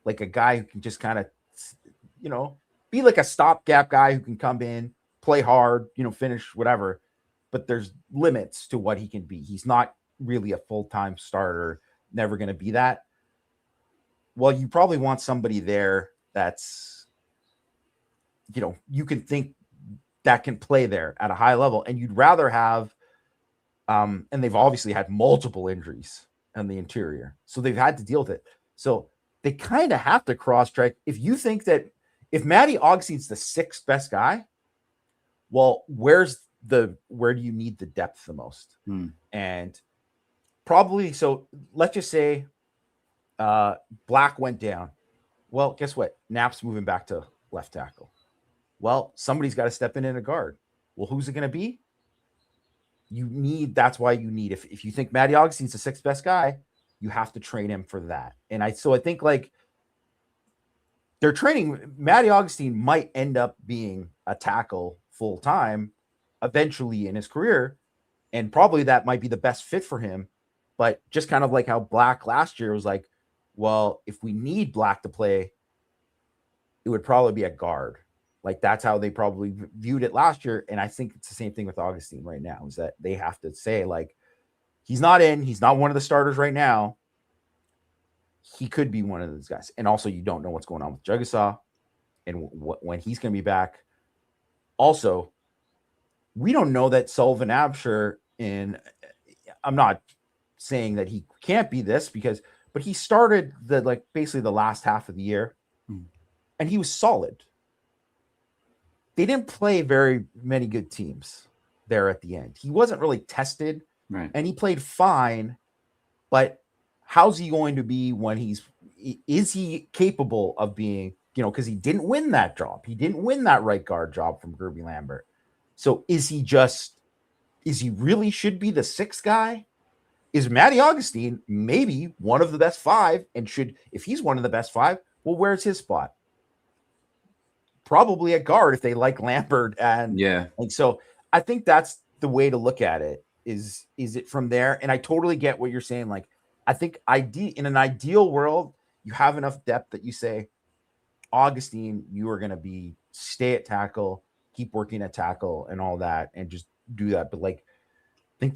like a guy who can just kind of, be like a stopgap guy who can come in, play hard, finish whatever, but there's limits to what he can be. He's not really a full-time starter, never going to be that. Well, you probably want somebody there that's, you can think that can play there at a high level, and you'd rather have, and they've obviously had multiple injuries on the interior, so they've had to deal with it. So they kind of have to cross-track. If you think that if Matty Augustine's the sixth best guy, well, where do you need the depth the most? And probably, so let's just say Black went down. Well, guess what? Knapp's moving back to left tackle. Well, somebody's got to step in a guard. Well, who's it going to be? That's why you need, if you think Matty Augustine's the sixth best guy, you have to train him for that. And I think like they're training, Matty Augustine might end up being a tackle full time eventually in his career. And probably that might be the best fit for him. But just kind of like how Black last year was like, well, if we need Black to play, it would probably be a guard. Like that's how they probably viewed it last year. And I think it's the same thing with Augustine right now, is that they have to say like, he's not one of the starters right now. He could be one of those guys. And also you don't know what's going on with Jugasaw and when he's going to be back. Also, we don't know that Sullivan Absher I'm not saying that he can't be this but he started basically the last half of the year and he was solid. They didn't play very many good teams there at the end. He wasn't really tested, right? And he played fine, but how's he going to be when is he capable of being, because he didn't win that job. He didn't win that right guard job from Gerby Lambert. So is he really should be the sixth guy? Is Matty Augustine maybe one of the best five? And if he's one of the best five, well, where's his spot? Probably a guard if they like Lambert. And so I think that's the way to look at it is it from there. And I totally get what you're saying. Like, I think in an ideal world, you have enough depth that you say, Augustine, you are going to stay at tackle, keep working at tackle and all that, and just do that. But like, I think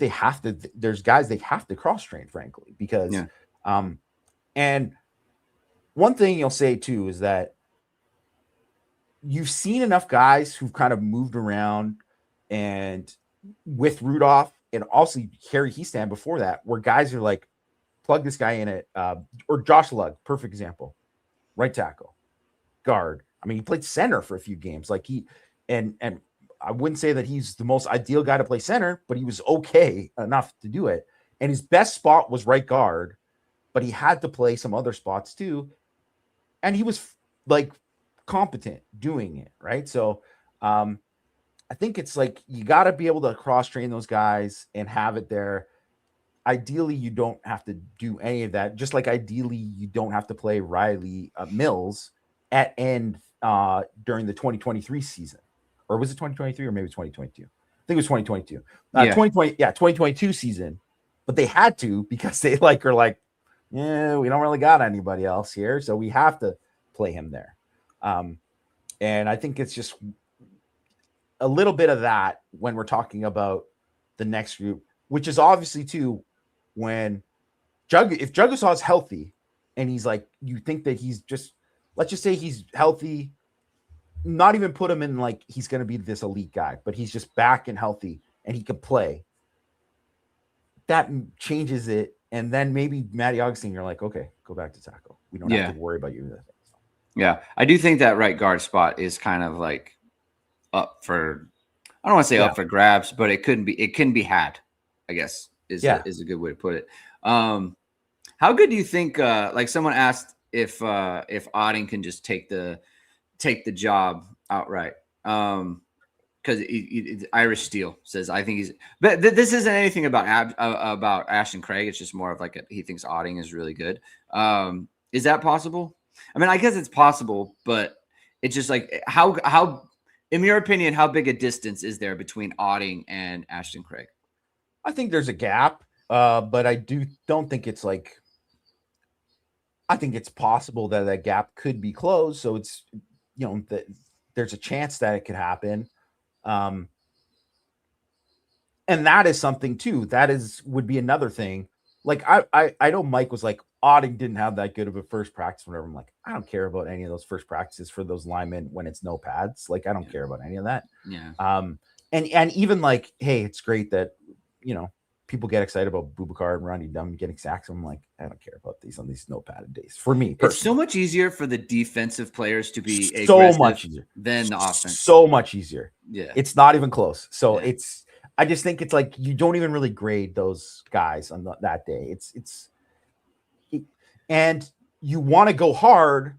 there's guys they have to cross train, frankly, because, and one thing you'll say too is that you've seen enough guys who've kind of moved around, and with Rudolph and also Harry Heastand before that, where guys are like, plug this guy in it, or Josh Lugg, perfect example, right tackle, guard. I mean, he played center for a few games. Like and I wouldn't say that he's the most ideal guy to play center, but he was okay enough to do it. And his best spot was right guard, but he had to play some other spots too. And he was like competent doing it, right? So I think it's like you got to be able to cross train those guys and have it there. Ideally, you don't have to do any of that. Just like ideally, you don't have to play Riley Mills at end during the 2023 season. Or was it 2023 or maybe 2022? I think it was 2022. 2022 season. But they had to because they are like, yeah, we don't really got anybody else here, so we have to play him there. And I think it's just a little bit of that when we're talking about the next group, which is obviously too when if Jugasaw is healthy and he's like, you think that he's just, let's just say he's healthy, not even put him in like he's going to be this elite guy, but he's just back and healthy and he can play. That changes it. And then maybe Matty Augustine, you're like, okay, go back to tackle. We don't have to worry about you. Yeah. I do think that right guard spot is kind of like up for, I don't want to say up for grabs, but it can be had, I guess is a good way to put it. How good do you think, like someone asked if Otting can just take the job outright? Because Irish Steel says, I think he's, but this isn't anything about Ashton Craig. It's just more of like he thinks Otting is really good. Is that possible? I mean, I guess it's possible, but it's just like how in your opinion, how big a distance is there between Otting and Ashton Craig? I think there's a gap, but I don't think it's like. I think it's possible that that gap could be closed. So it's, there's a chance that it could happen. Um, and that is something too. Would be another thing. Like I know Mike was like, Otting didn't have that good of a first practice. Whatever. I'm like, I don't care about any of those first practices for those linemen when it's no pads. Like I don't care about any of that. Yeah. And even like, hey, it's great that people get excited about Boubacar and Ronnie Dunn getting sacks. I'm like, I don't care about these on these no padded days. For me, personally. It's so much easier for the defensive players to be so much easier than the offense. So much easier. Yeah, it's not even close. So I just think it's like you don't even really grade those guys on that day. And you want to go hard,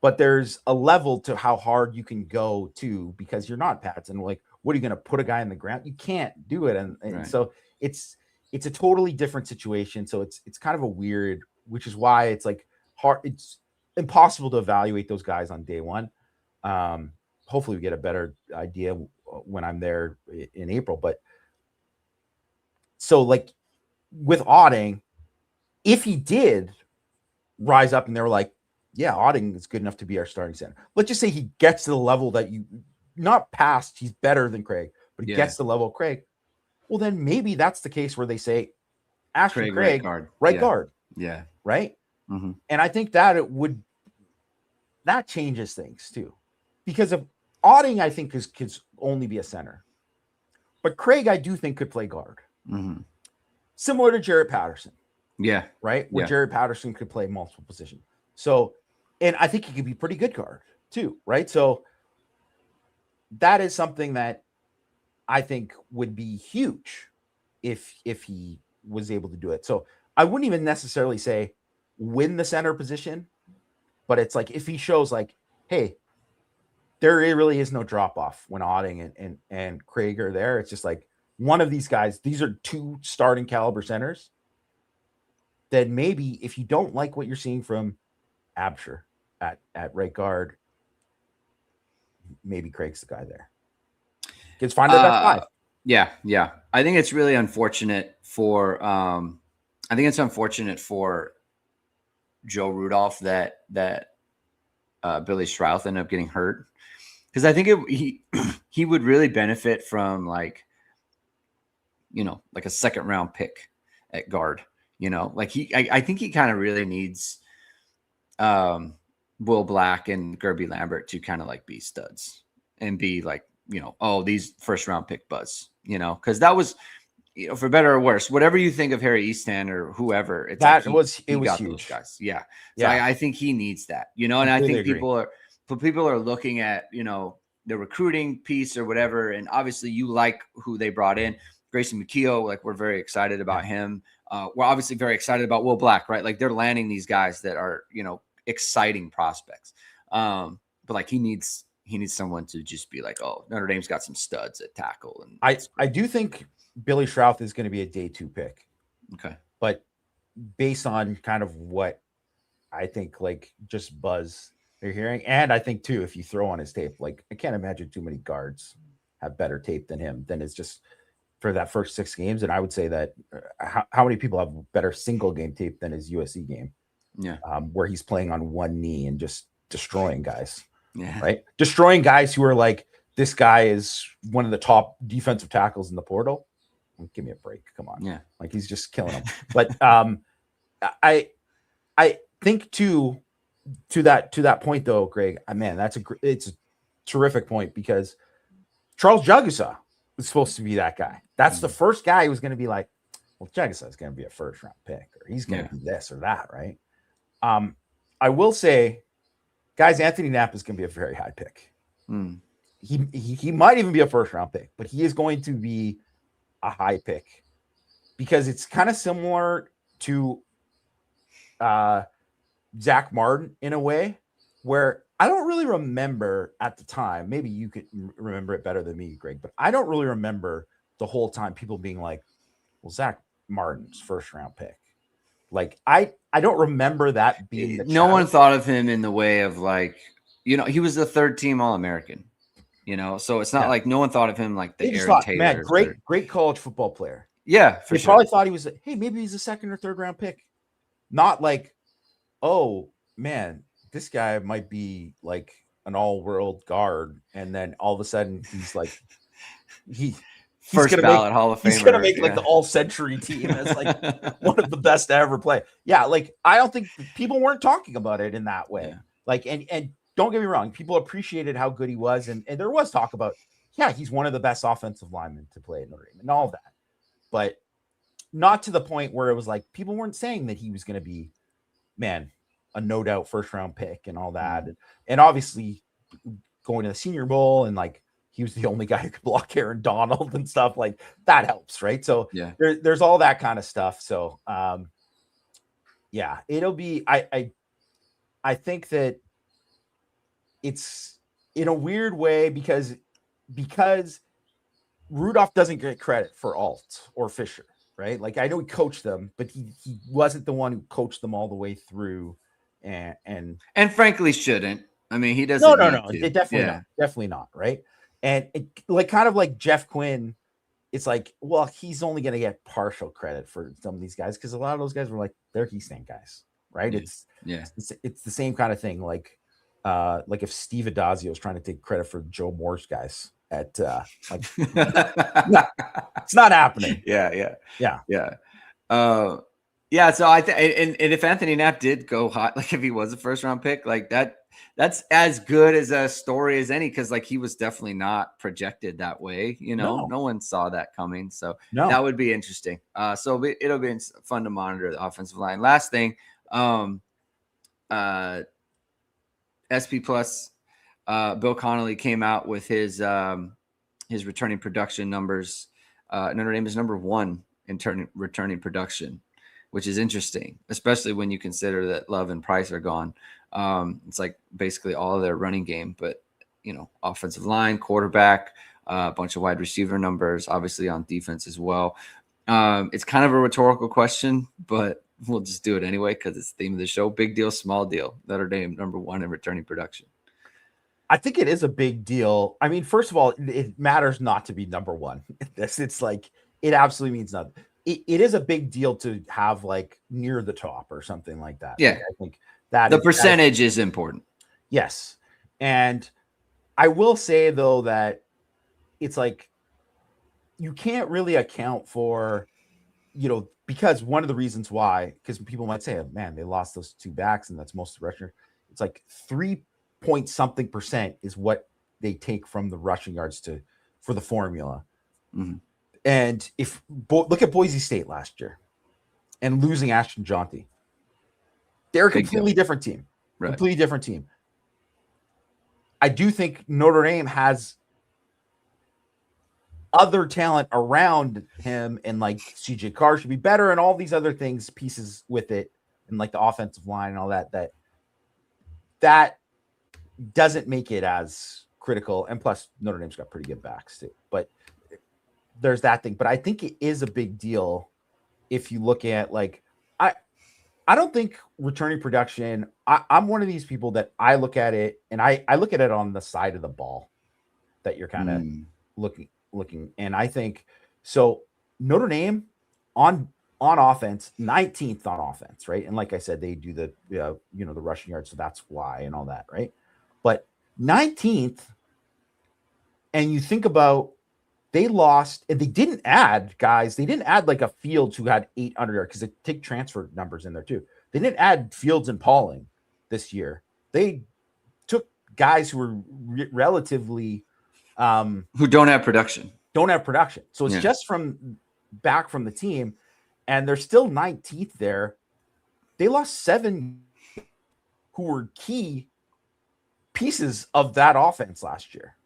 but there's a level to how hard you can go too, because you're not pads. And like, what are you going to put a guy in the ground? You can't do it. And right. So it's a totally different situation. So it's kind of a weird, which is why it's like hard. It's impossible to evaluate those guys on day one. Hopefully we get a better idea when I'm there in April. But so like with Otting, if he did rise up and they were like, yeah, Otting is good enough to be our starting center. Let's just say he gets to the level that not past, he's better than Craig, but he gets to the level of Craig. Well, then maybe that's the case where they say Ashton Craig right guard. Yeah. Right. Mm-hmm. And I think that that changes things too, because of Otting, I think could only be a center, but Craig, I do think could play guard. Mm-hmm. Similar to Jaret Patterson. Yeah. Right. Where Jaret Patterson could play multiple positions. So, and I think he could be pretty good guard too. Right. So that is something that I think would be huge if he was able to do it. So I wouldn't even necessarily say win the center position, but it's like if he shows like, hey, there really is no drop off when Otting and Craig are there. It's just like one of these guys, these are two starting caliber centers. Then maybe if you don't like what you're seeing from Absher at right guard, maybe Craig's the guy there. Gets fined at that 5. Yeah. I think it's really unfortunate for Joe Rudolph that Billy Strouth ended up getting hurt, because I think he would really benefit from like a second round pick at guard. Like I think he kind of really needs Will Black and Gerby Lambert to kind of like be studs and be like, these first round pick buzz, because that was, for better or worse, whatever you think of Harry Easton or whoever, it's it was huge. Those guys. Yeah. So I think he needs that, and I think people are looking at, the recruiting piece or whatever. And obviously you like who they brought in. Grayson McKeo, like we're very excited about him. We're obviously very excited about Will Black, right? Like they're landing these guys that are, exciting prospects. But like he needs someone to just be like, oh, Notre Dame's got some studs at tackle. And I do think Billy Strouth is going to be a day 2 pick. Okay. But based on kind of what I think, like just buzz you're hearing. And I think too, if you throw on his tape, like I can't imagine too many guards have better tape than him. Then it's just for that first 6 games. And I would say that how many people have better single game tape than his USC game? Yeah. Where he's playing on one knee and just destroying guys. Yeah. Right. Destroying guys who are like, this guy is one of the top defensive tackles in the portal. Give me a break. Come on. Yeah. Like he's just killing them. But I think to that point though, Greg, man, it's a terrific point, because Charles Jagusa was supposed to be that guy. That's the first guy who was going to be like, well, Jagusa is going to be a first round pick, or he's going to be this or that. Right. I will say, guys, Anthony Knapp is going to be a very high pick. He might even be a first round pick, but he is going to be a high pick, because it's kind of similar to Zach Martin in a way, where I don't really remember at the time. Maybe you could remember it better than me, Greg, but I don't really remember the whole time people being like, well, Zach Martin's first round pick. Like I don't remember that being the No one challenge. thought of him in the way of like, he was the third team All-American, so it's not Yeah. like no one thought of him like the They just Aaron thought, man, Taylors or great college football player. yeah, for They sure. probably thought he was, hey, maybe he's a second or third round pick. Not like, oh man, this guy might be like an all-world guard, and then all of a sudden he's like he's First gonna ballot Hall of he's gonna Famer. make like the all-century team as like one of the best to ever play. Yeah, like I don't think people weren't talking about it in that way. Yeah. Like and don't get me wrong, people appreciated how good he was, and there was talk about, yeah, he's one of the best offensive linemen to play at Notre Dame and all of that, but not to the point where it was like people weren't saying that he was going to be, man, a no doubt first round pick and all that. And obviously going to the Senior Bowl and like he was the only guy who could block Aaron Donald and stuff like that helps, right? So Yeah. there's all that kind of stuff. So yeah, it'll be I think that it's in a weird way because Rudolph doesn't get credit for Alt or Fisher, right? Like I know he coached them, but he wasn't the one who coached them all the way through, and frankly shouldn't. I mean, he doesn't. No, need to. definitely not, right? And like kind of like Jeff Quinn, it's like, well, he's only going to get partial credit for some of these guys because a lot of those guys were like they're Keystone guys, right? Yeah. It's the same kind of thing. Like if Steve Adazio is trying to take credit for Joe Moore's guys at like it's not happening. Yeah. So I think, and if Anthony Knapp did go hot, like if he was a first round pick, like that's as good as a story as any, because like he was definitely not projected that way. No one saw that coming, so that would be interesting. So it'll be fun to monitor the offensive line. Last thing, SP Plus, Bill Connolly came out with his returning production numbers. Notre Dame is number 1 in returning production, which is interesting, especially when you consider that Love and Price are gone. It's like basically all of their running game, but offensive line, quarterback, a bunch of wide receiver numbers, obviously on defense as well. It's kind of a rhetorical question, but we'll just do it anyway because it's the theme of the show. Big deal, small deal. Notre Dame number 1 in returning production. I think it is a big deal. I mean, first of all, it matters not to be number 1. It's like it absolutely means nothing. It is a big deal to have like near the top or something like that. Yeah, like, I think that the percentage is important. Yes, and I will say though that it's like you can't really account for, because one of the reasons why, because people might say, oh, man, they lost those 2 backs and that's most of the rushing. It's like 3-point-something% is what they take from the rushing yards for the formula. Mm-hmm. And if look at Boise State last year and losing Ashton Jonty, they're a completely different team. Right. Completely different team. I do think Notre Dame has other talent around him, and like CJ Carr should be better, and all these other things, pieces with it, and like the offensive line and all that doesn't make it as critical. And plus, Notre Dame's got pretty good backs too. But there's that thing. But I think it is a big deal if you look at like I don't think returning production. I'm one of these people that I look at it, and I look at it on the side of the ball that you're kind of looking. And I think so. Notre Dame on offense, 19th on offense, right? And like I said, they do the the rushing yards, so that's why and all that, right? But 19th, and you think about they lost, and they didn't add guys. They didn't add like a Fields who had 800 yards because they take transfer numbers in there too. They didn't add Fields and Pauling this year. They took guys who were relatively who don't have production. So it's just from back from the team, and they're still 19th there. They lost 7 who were key pieces of that offense last year,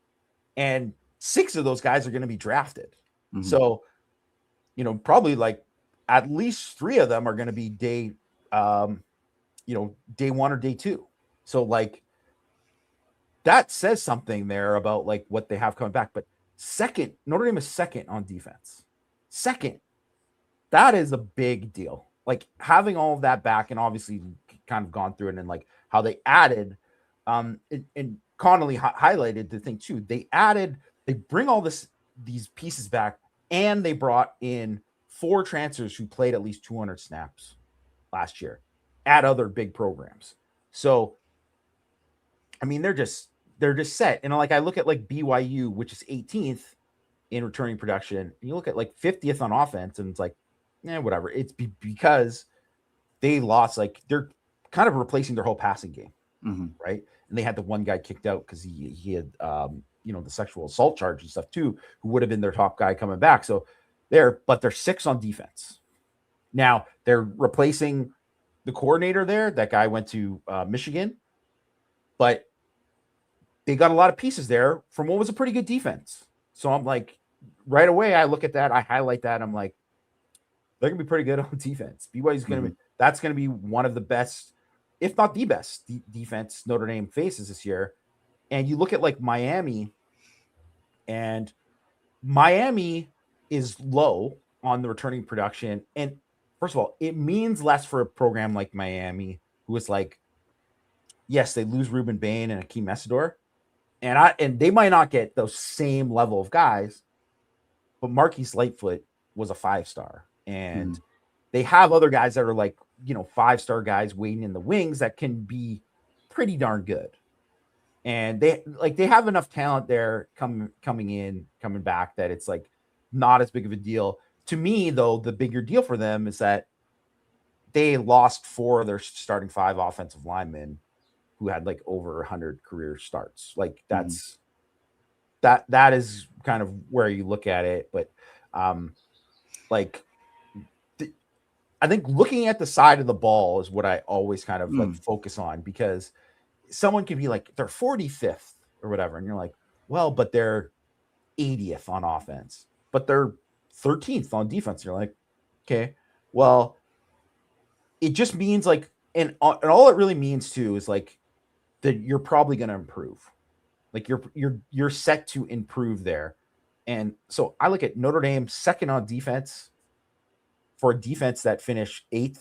and 6 of those guys are going to be drafted. Mm-hmm. So, probably like at least 3 of them are going to be day 1 or day 2. So like that says something there about like what they have coming back. But second, Notre Dame is second on defense. Second, that is a big deal. like having all of that back, and obviously kind of gone through it, and like how they added, and Connolly highlighted the thing too. They bring all these pieces back, and they brought in 4 transfers who played at least 200 snaps last year at other big programs. So, I mean, they're just set. And like I look at like BYU, which is 18th in returning production, and you look at like 50th on offense, and it's like, whatever. It's because they lost, like they're kind of replacing their whole passing game, right? And they had the one guy kicked out because he had the sexual assault charge and stuff too, who would have been their top guy coming back. So they're 6 on defense. Now they're replacing the coordinator there. That guy went to Michigan, but they got a lot of pieces there from what was a pretty good defense. So I'm like, right away, I look at that, I highlight that, I'm like, they're gonna be pretty good on defense. BYU's gonna be, that's gonna be one of the best, if not the best, defense Notre Dame faces this year. And you look at like Miami, and Miami is low on the returning production. And first of all, it means less for a program like Miami, who is like, yes, they lose Ruben Bain and Akeem Messidor, and they might not get those same level of guys, but Marquise Lightfoot was a 5-star, and they have other guys that are like, 5-star guys waiting in the wings that can be pretty darn good. And they have enough talent there coming back that it's like not as big of a deal. To me, though, the bigger deal for them is that they lost 4 of their starting 5 offensive linemen who had like over 100 career starts. Like that's that is kind of where you look at it. But I think looking at the side of the ball is what I always kind of like focus on, because someone can be like, they're 45th or whatever, and you're like, well, but they're 80th on offense, but they're 13th on defense. You're like, okay, well, it just means like, and all it really means too is like that you're probably going to improve. Like you're set to improve there. And so I look at Notre Dame second on defense, for a defense that finished 8th.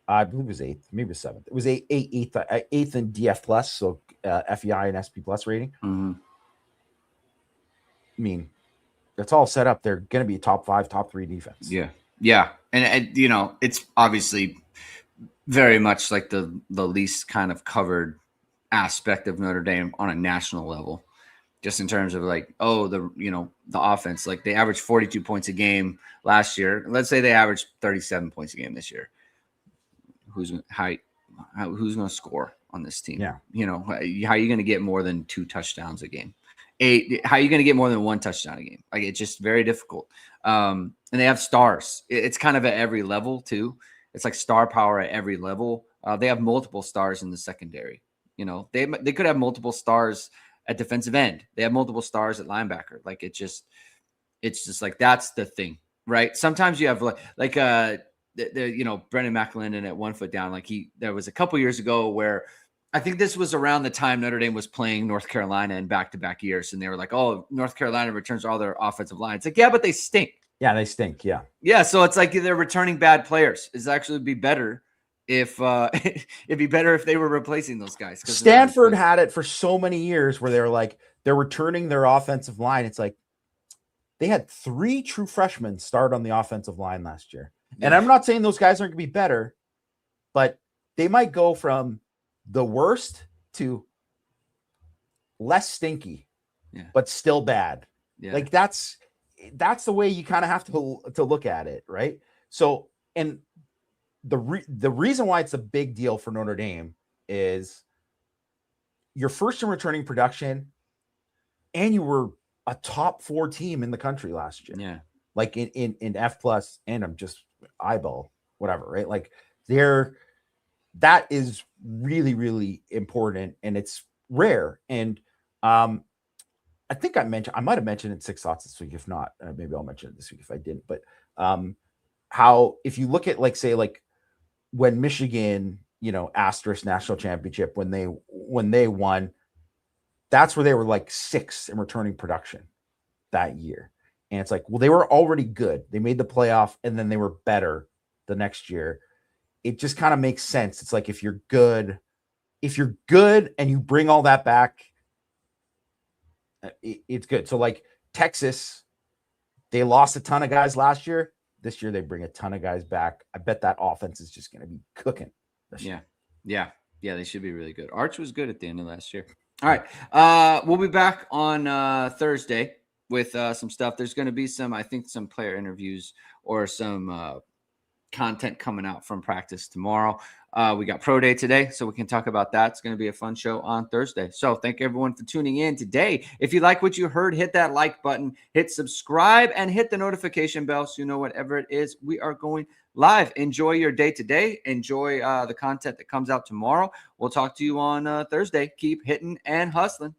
I believe it was 8th, maybe it was 7th. It was 8th in DF plus, so FEI and SP plus rating. I mean, that's all set up. They're going to be a top 5, top 3 defense. Yeah, and it's obviously very much like the least kind of covered aspect of Notre Dame on a national level, just in terms of like, the offense. Like they averaged 42 points a game last year. Let's say they averaged 37 points a game this year. Who's going to score on this team? Yeah. How are you going to get more than 2 touchdowns a game? How are you going to get more than 1 touchdown a game? Like, it's just very difficult. And they have stars. It's kind of at every level too. It's like star power at every level. They have multiple stars in the secondary. They could have multiple stars at defensive end. They have multiple stars at linebacker. Like it's just like, that's the thing, right? Sometimes you have Brendan McClendon at 1 foot down. Like there was a couple years ago where I think this was around the time Notre Dame was playing North Carolina in back-to-back years. And they were like, oh, North Carolina returns all their offensive line. It's like, yeah, but they stink. Yeah, they stink. Yeah. Yeah. So it's like they're returning bad players. It's actually be better if it'd be better if they were replacing those guys. Stanford had it for so many years where they were like, they're returning their offensive line. It's like they had 3 true freshmen start on the offensive line last year. And I'm not saying those guys aren't going to be better, but they might go from the worst to less stinky, but still bad. Yeah. Like that's the way you kind of have to look at it, right? So, and the reason why it's a big deal for Notre Dame is you're first in returning production, and you were a top 4 team in the country last year. Yeah, like in F plus, and I'm just eyeball whatever, right? Like that is really, really important, and it's rare. And I think I might have mentioned it in 6 Thoughts this week. If not, maybe I'll mention it this week if I didn't. But how, if you look at like, say, like when Michigan, asterisk national championship, when they won, that's where they were like 6th in returning production that year. And it's like, well, they were already good. They made the playoff, and then they were better the next year. it just kind of makes sense. It's like if you're good and you bring all that back, it's good. So like Texas, they lost a ton of guys last year. This year they bring a ton of guys back. I bet that offense is just going to be cooking. Yeah, they should be really good. Arch was good at the end of last year. All right, we'll be back on Thursday with some stuff. There's going to be some player interviews or some content coming out from practice tomorrow. We got pro day today, so we can talk about that. It's going to be a fun show on Thursday. So thank everyone for tuning in today. If you like what you heard, hit that like button, hit subscribe, and hit the notification bell so you know whatever it is we are going live. Enjoy your day today. Enjoy the content that comes out tomorrow. We'll talk to you on Thursday. Keep hitting and hustling.